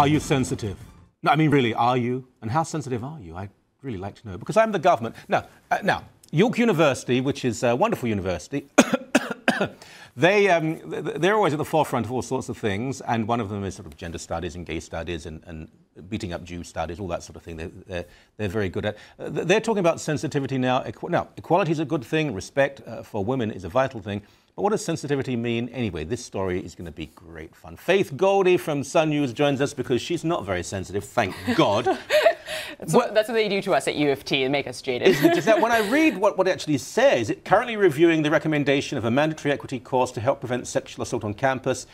Are you sensitive? No, I mean, really, are you? And how sensitive are you? I'd really like to know. Because I'm the government. Now, York University, which is a wonderful university, they're always at the forefront of all sorts of things, and one of them is sort of gender studies and gay studies and beating up Jew studies, all that sort of thing. They're very good at. They're talking about sensitivity now. Now, equality is a good thing. Respect for women is a vital thing. But what does sensitivity mean anyway? This story is going to be great fun. Faith Goldy from Sun News joins us because she's not very sensitive, thank God. That's what they do to us at U of T and make us jaded. Isn't it just that? When I read what it actually says, it currently reviewing the recommendation of a mandatory equity course to help prevent sexual assault on campus.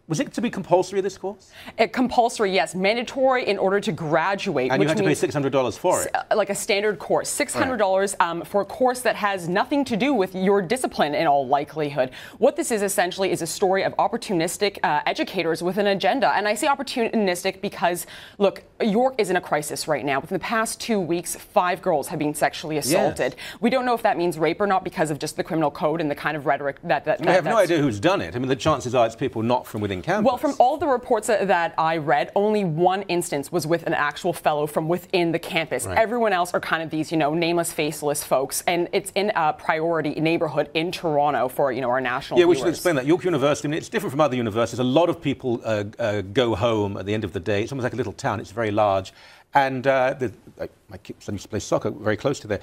Was it to be compulsory, this course? Compulsory, yes. Mandatory in order to graduate. And you have to pay $600 for it? Like a standard course. $600 for a course that has nothing to do with your discipline in all likelihood. What this is essentially is a story of opportunistic educators with an agenda. And I say opportunistic because, look, York is in a crisis right now. Within the past 2 weeks, 5 girls have been sexually assaulted. Yes. We don't know if that means rape or not because of just the criminal code and the kind of rhetoric that we have no idea who's done it. I mean, the chances are it's people not from within campus. Well, from all the reports that I read, only one instance was with an actual fellow from within the campus. Right. Everyone else are kind of these, nameless, faceless folks, and it's in a priority neighborhood in Toronto for, our national viewers. We should explain that. York University, I mean, it's different from other universities. A lot of people go home at the end of the day. It's almost like a little town. It's very large. And my kids used to play soccer very close to there.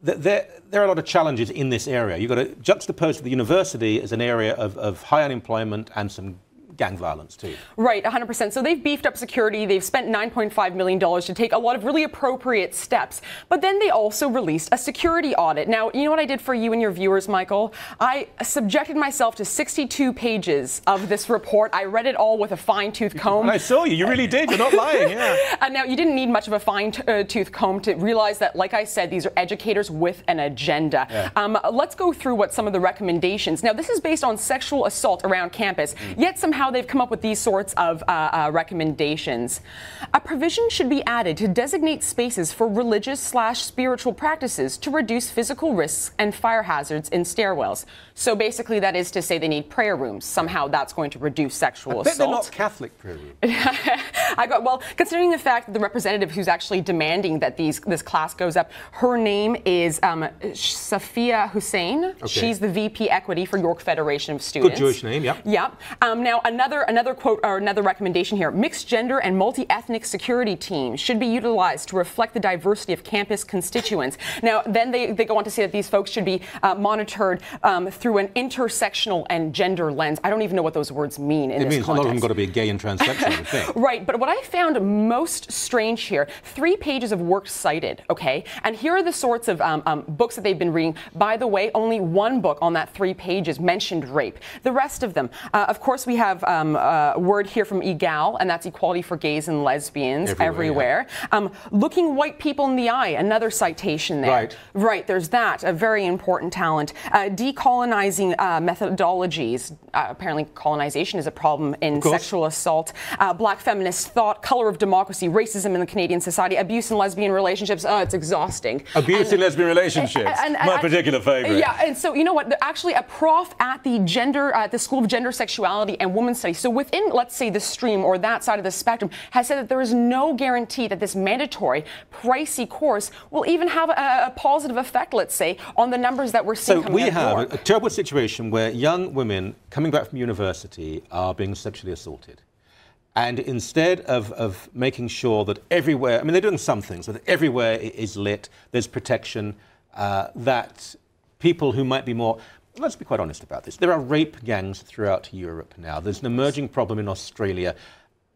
There are a lot of challenges in this area. You've got to juxtapose the university as an area of high unemployment and some gang violence too. Right, 100%. So they've beefed up security. They've spent $9.5 million to take a lot of really appropriate steps. But then they also released a security audit. Now, you know what I did for you and your viewers, Michael? I subjected myself to 62 pages of this report. I read it all with a fine-tooth comb. And I saw you. You really did. You're not lying. Yeah. And now, you didn't need much of a fine-tooth comb to realize that, like I said, these are educators with an agenda. Yeah. Let's go through what some of the recommendations. Now, this is based on sexual assault around campus, yet somehow they've come up with these sorts of recommendations. A provision should be added to designate spaces for religious/spiritual practices to reduce physical risks and fire hazards in stairwells. So basically, that is to say they need prayer rooms. Somehow that's going to reduce sexual assault. They're not Catholic prayer rooms. Well, considering the fact that the representative who's actually demanding that this class goes up, her name is Safia Hussein. Okay. She's the VP Equity for York Federation of Students. Good Jewish name, yeah. Yeah. Now, another quote or another recommendation here: mixed gender and multi-ethnic security teams should be utilized to reflect the diversity of campus constituents. Now, then they go on to say that these folks should be monitored through an intersectional and gender lens. I don't even know what those words mean in this context. It means a lot of them got to be gay and transsexual, I think. Right, but what I found most strange here, 3 pages of work cited, okay? And here are the sorts of books that they've been reading. By the way, only one book on that 3 pages mentioned rape. The rest of them, of course, we have a word here from EGAL, and that's equality for gays and lesbians everywhere. Yeah. Looking white people in the eye, another citation there. Right, there's that, a very important talent. Decolonizing methodologies. Apparently colonization is a problem in sexual assault. Black feminist thought, color of democracy, racism in the Canadian society, abuse in lesbian relationships. It's exhausting. Abuse in lesbian relationships, my particular favorite. Yeah, and so you know what? Actually, a prof at the School of Gender, Sexuality and Women's Studies, so within, let's say, the stream or that side of the spectrum, has said that there is no guarantee that this mandatory, pricey course will even have a positive effect, let's say, on the numbers that we're seeing coming out of York. We have a terrible situation where young women coming back from university are being sexually assaulted. And instead of making sure that everywhere, I mean, they're doing some things, but everywhere is lit, there's protection, that people who might be more... Let's be quite honest about this. There are rape gangs throughout Europe now. There's an emerging problem in Australia.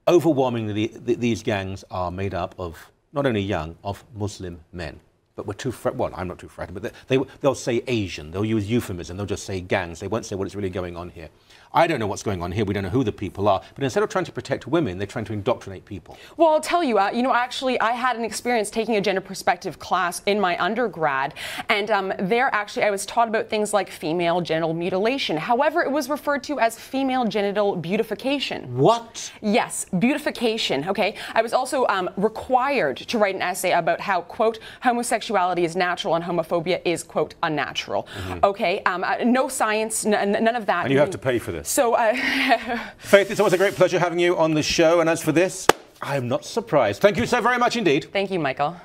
Overwhelmingly, these gangs are made up of not only young, of Muslim men. But we're too well, I'm not too frightened, but they'll say Asian. They'll use euphemism. They'll just say gangs. They won't say what is really going on here. I don't know what's going on here. We don't know who the people are. But instead of trying to protect women, they're trying to indoctrinate people. Well, I'll tell you, actually, I had an experience taking a gender perspective class in my undergrad. And there, actually, I was taught about things like female genital mutilation. However, it was referred to as female genital beautification. What? Yes, beautification, okay? I was also required to write an essay about how, quote, homosexuality homosexuality is natural and homophobia is, quote, unnatural. Okay, no science, none of that. And you have to pay for this. So, Faith, it's always a great pleasure having you on the show. And as for this, I'm not surprised. Thank you so very much indeed. Thank you, Michael.